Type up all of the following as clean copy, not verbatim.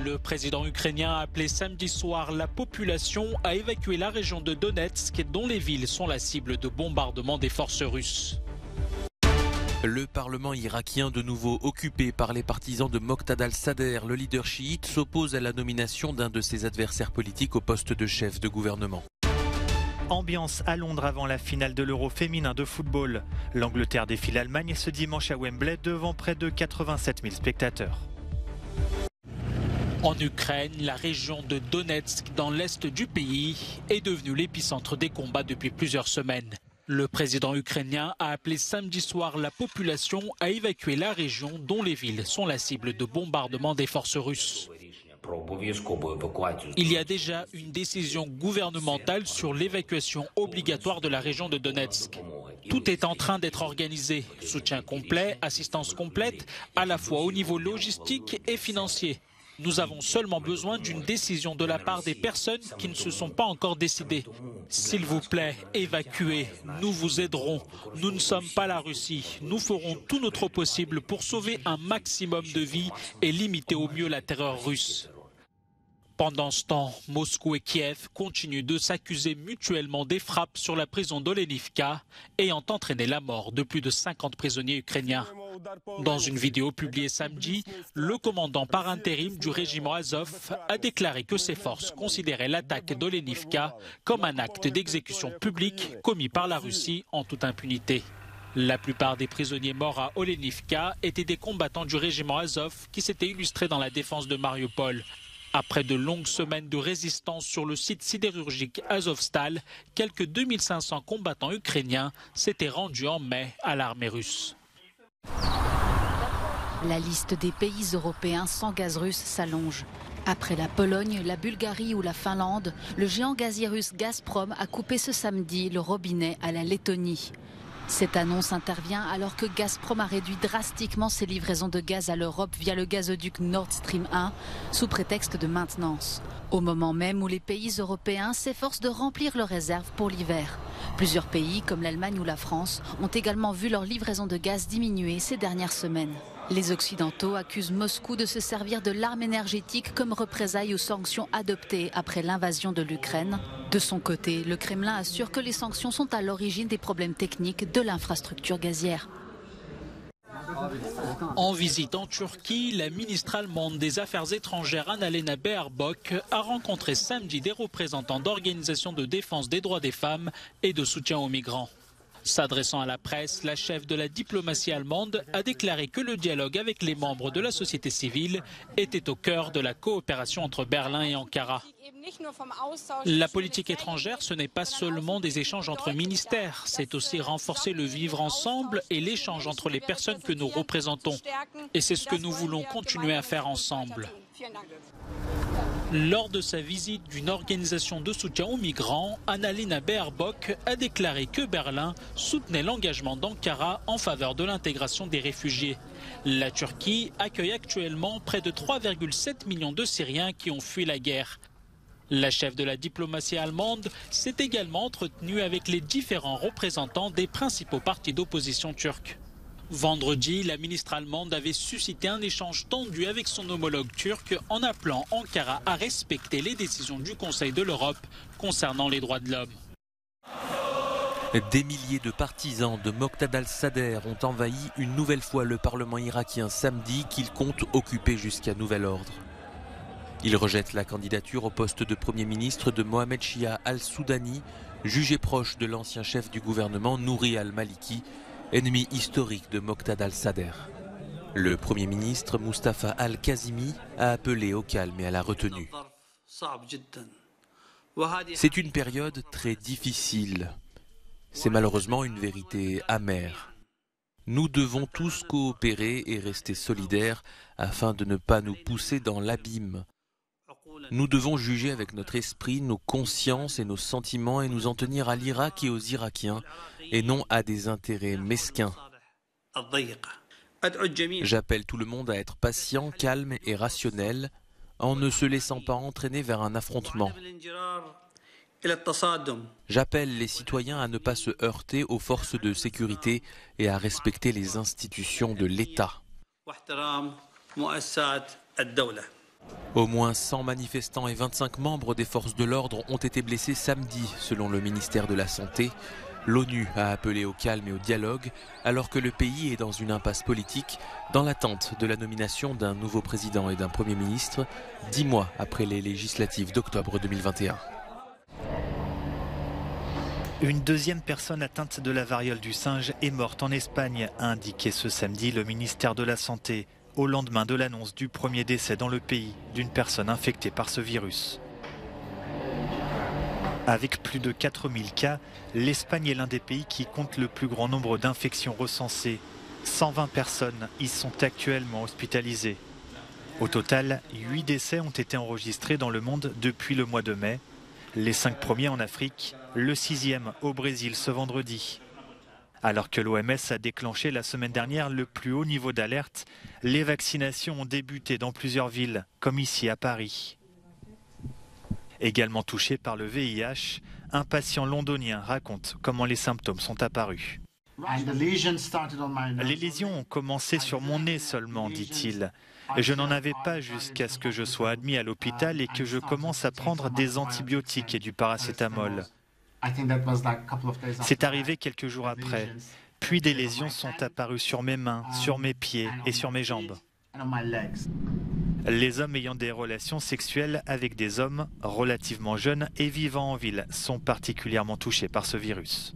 Le président ukrainien a appelé samedi soir la population à évacuer la région de Donetsk, dont les villes sont la cible de bombardements des forces russes. Le Parlement irakien, de nouveau occupé par les partisans de Moqtada al-Sadr, le leader chiite, s'oppose à la nomination d'un de ses adversaires politiques au poste de chef de gouvernement. Ambiance à Londres avant la finale de l'Euro féminin de football. L'Angleterre défie l'Allemagne ce dimanche à Wembley devant près de 87 000 spectateurs. En Ukraine, la région de Donetsk, dans l'est du pays, est devenue l'épicentre des combats depuis plusieurs semaines. Le président ukrainien a appelé samedi soir la population à évacuer la région dont les villes sont la cible de bombardements des forces russes. Il y a déjà une décision gouvernementale sur l'évacuation obligatoire de la région de Donetsk. Tout est en train d'être organisé. Soutien complet, assistance complète, à la fois au niveau logistique et financier. Nous avons seulement besoin d'une décision de la part des personnes qui ne se sont pas encore décidées. S'il vous plaît, évacuez, nous vous aiderons. Nous ne sommes pas la Russie. Nous ferons tout notre possible pour sauver un maximum de vies et limiter au mieux la terreur russe. Pendant ce temps, Moscou et Kiev continuent de s'accuser mutuellement des frappes sur la prison d'Olenivka, ayant entraîné la mort de plus de 50 prisonniers ukrainiens. Dans une vidéo publiée samedi, le commandant par intérim du régiment Azov a déclaré que ses forces considéraient l'attaque d'Olenivka comme un acte d'exécution publique commis par la Russie en toute impunité. La plupart des prisonniers morts à Olenivka étaient des combattants du régiment Azov qui s'étaient illustrés dans la défense de Mariupol. Après de longues semaines de résistance sur le site sidérurgique Azovstal, quelques 2500 combattants ukrainiens s'étaient rendus en mai à l'armée russe. La liste des pays européens sans gaz russe s'allonge. Après la Pologne, la Bulgarie ou la Finlande, le géant gazier russe Gazprom a coupé ce samedi le robinet à la Lettonie. Cette annonce intervient alors que Gazprom a réduit drastiquement ses livraisons de gaz à l'Europe via le gazoduc Nord Stream 1 sous prétexte de maintenance. Au moment même où les pays européens s'efforcent de remplir leurs réserves pour l'hiver. Plusieurs pays comme l'Allemagne ou la France ont également vu leur livraison de gaz diminuer ces dernières semaines. Les Occidentaux accusent Moscou de se servir de l'arme énergétique comme représailles aux sanctions adoptées après l'invasion de l'Ukraine. De son côté, le Kremlin assure que les sanctions sont à l'origine des problèmes techniques de l'infrastructure gazière. En visite en Turquie, la ministre allemande des Affaires étrangères Annalena Baerbock a rencontré samedi des représentants d'organisations de défense des droits des femmes et de soutien aux migrants. S'adressant à la presse, la chef de la diplomatie allemande a déclaré que le dialogue avec les membres de la société civile était au cœur de la coopération entre Berlin et Ankara. La politique étrangère, ce n'est pas seulement des échanges entre ministères, c'est aussi renforcer le vivre ensemble et l'échange entre les personnes que nous représentons. Et c'est ce que nous voulons continuer à faire ensemble. Lors de sa visite d'une organisation de soutien aux migrants, Annalena Baerbock a déclaré que Berlin soutenait l'engagement d'Ankara en faveur de l'intégration des réfugiés. La Turquie accueille actuellement près de 3,7 millions de Syriens qui ont fui la guerre. La chef de la diplomatie allemande s'est également entretenue avec les différents représentants des principaux partis d'opposition turcs. Vendredi, la ministre allemande avait suscité un échange tendu avec son homologue turc en appelant Ankara à respecter les décisions du Conseil de l'Europe concernant les droits de l'homme. Des milliers de partisans de Moqtada al-Sadr ont envahi une nouvelle fois le Parlement irakien samedi qu'ils comptent occuper jusqu'à nouvel ordre. Ils rejettent la candidature au poste de Premier ministre de Mohamed Shia al-Soudani, jugé proche de l'ancien chef du gouvernement Nouri al-Maliki, ennemi historique de Moqtada al-Sadr. Le Premier ministre Mustafa al-Kazimi a appelé au calme et à la retenue. C'est une période très difficile. C'est malheureusement une vérité amère. Nous devons tous coopérer et rester solidaires afin de ne pas nous pousser dans l'abîme. Nous devons juger avec notre esprit, nos consciences et nos sentiments et nous en tenir à l'Irak et aux Irakiens et non à des intérêts mesquins. J'appelle tout le monde à être patient, calme et rationnel en ne se laissant pas entraîner vers un affrontement. J'appelle les citoyens à ne pas se heurter aux forces de sécurité et à respecter les institutions de l'État. Au moins 100 manifestants et 25 membres des forces de l'ordre ont été blessés samedi, selon le ministère de la Santé. L'ONU a appelé au calme et au dialogue, alors que le pays est dans une impasse politique, dans l'attente de la nomination d'un nouveau président et d'un Premier ministre, 10 mois après les législatives d'octobre 2021. Une deuxième personne atteinte de la variole du singe est morte en Espagne, a indiqué ce samedi le ministère de la Santé, au lendemain de l'annonce du premier décès dans le pays d'une personne infectée par ce virus. Avec plus de 4000 cas, l'Espagne est l'un des pays qui compte le plus grand nombre d'infections recensées. 120 personnes y sont actuellement hospitalisées. Au total, 8 décès ont été enregistrés dans le monde depuis le mois de mai. Les 5 premiers en Afrique, le 6e au Brésil ce vendredi. Alors que l'OMS a déclenché la semaine dernière le plus haut niveau d'alerte, les vaccinations ont débuté dans plusieurs villes, comme ici à Paris. Également touché par le VIH, un patient londonien raconte comment les symptômes sont apparus. Les lésions ont commencé sur mon nez seulement, dit-il. Je n'en avais pas jusqu'à ce que je sois admis à l'hôpital et que je commence à prendre des antibiotiques et du paracétamol. C'est arrivé quelques jours après. Puis des lésions sont apparues sur mes mains, sur mes pieds et sur mes jambes. Les hommes ayant des relations sexuelles avec des hommes relativement jeunes et vivant en ville sont particulièrement touchés par ce virus.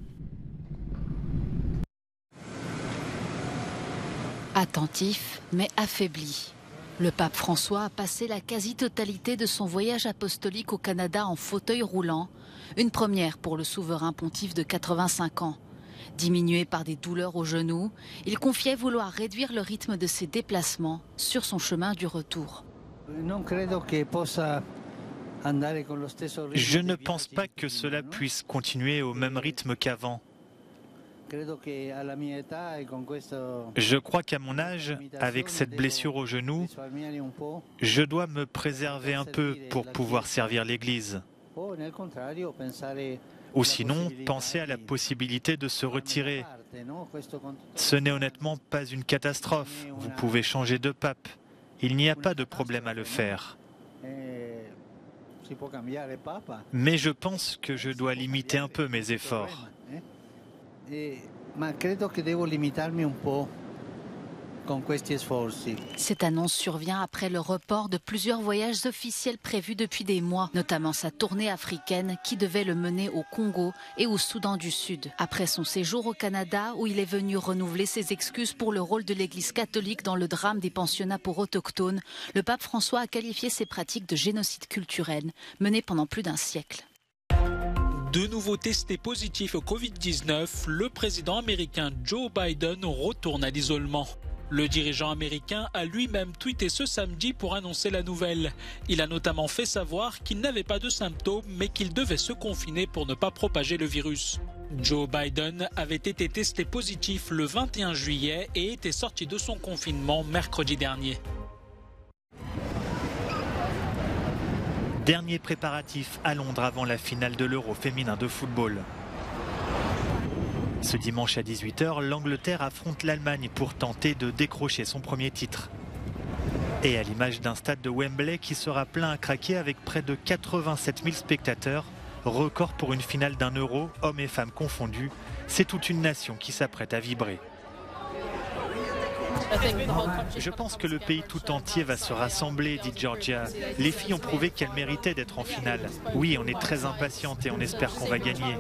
Attentif, mais affaibli. Le pape François a passé la quasi-totalité de son voyage apostolique au Canada en fauteuil roulant, une première pour le souverain pontife de 85 ans. Diminué par des douleurs aux genoux, il confiait vouloir réduire le rythme de ses déplacements sur son chemin du retour. Je ne pense pas que cela puisse continuer au même rythme qu'avant. Je crois qu'à mon âge, avec cette blessure au genou, je dois me préserver un peu pour pouvoir servir l'Église. Ou sinon, penser à la possibilité de se retirer. Ce n'est honnêtement pas une catastrophe. Vous pouvez changer de pape. Il n'y a pas de problème à le faire. Mais je pense que je dois limiter un peu mes efforts. Cette annonce survient après le report de plusieurs voyages officiels prévus depuis des mois, notamment sa tournée africaine qui devait le mener au Congo et au Soudan du Sud. Après son séjour au Canada, où il est venu renouveler ses excuses pour le rôle de l'Église catholique dans le drame des pensionnats pour autochtones, le pape François a qualifié ces pratiques de génocide culturel, mené pendant plus d'un siècle. De nouveau testé positif au Covid-19, le président américain Joe Biden retourne à l'isolement. Le dirigeant américain a lui-même tweeté ce samedi pour annoncer la nouvelle. Il a notamment fait savoir qu'il n'avait pas de symptômes, mais qu'il devait se confiner pour ne pas propager le virus. Joe Biden avait été testé positif le 21 juillet et était sorti de son confinement mercredi dernier. Dernier préparatif à Londres avant la finale de l'Euro féminin de football. Ce dimanche à 18 h, l'Angleterre affronte l'Allemagne pour tenter de décrocher son premier titre. Et à l'image d'un stade de Wembley qui sera plein à craquer avec près de 87 000 spectateurs, record pour une finale d'un Euro, hommes et femmes confondus, c'est toute une nation qui s'apprête à vibrer. Je pense que le pays tout entier va se rassembler, dit Georgia. Les filles ont prouvé qu'elles méritaient d'être en finale. Oui, on est très impatiente et on espère qu'on va gagner.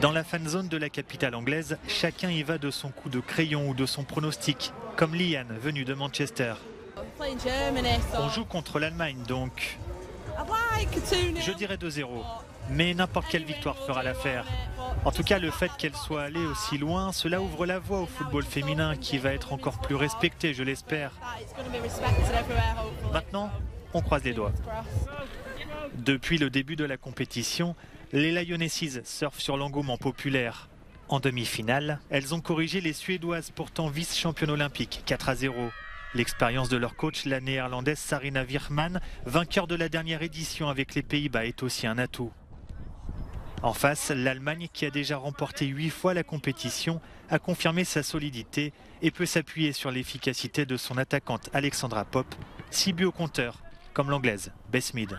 Dans la fan zone de la capitale anglaise, chacun y va de son coup de crayon ou de son pronostic, comme Liane, venue de Manchester. On joue contre l'Allemagne donc. Je dirais 2-0, mais n'importe quelle victoire fera l'affaire. En tout cas, le fait qu'elle soit allée aussi loin, cela ouvre la voie au football féminin qui va être encore plus respecté, je l'espère. Maintenant, on croise les doigts. Depuis le début de la compétition, les Lionesses surfent sur l'engouement populaire. En demi-finale, elles ont corrigé les Suédoises pourtant vice-championnes olympiques 4-0. L'expérience de leur coach, la néerlandaise Sarina Wiegman, vainqueur de la dernière édition avec les Pays-Bas, est aussi un atout. En face, l'Allemagne, qui a déjà remporté 8 fois la compétition, a confirmé sa solidité et peut s'appuyer sur l'efficacité de son attaquante Alexandra Popp, 6 buts au compteur, comme l'anglaise Beth Mead.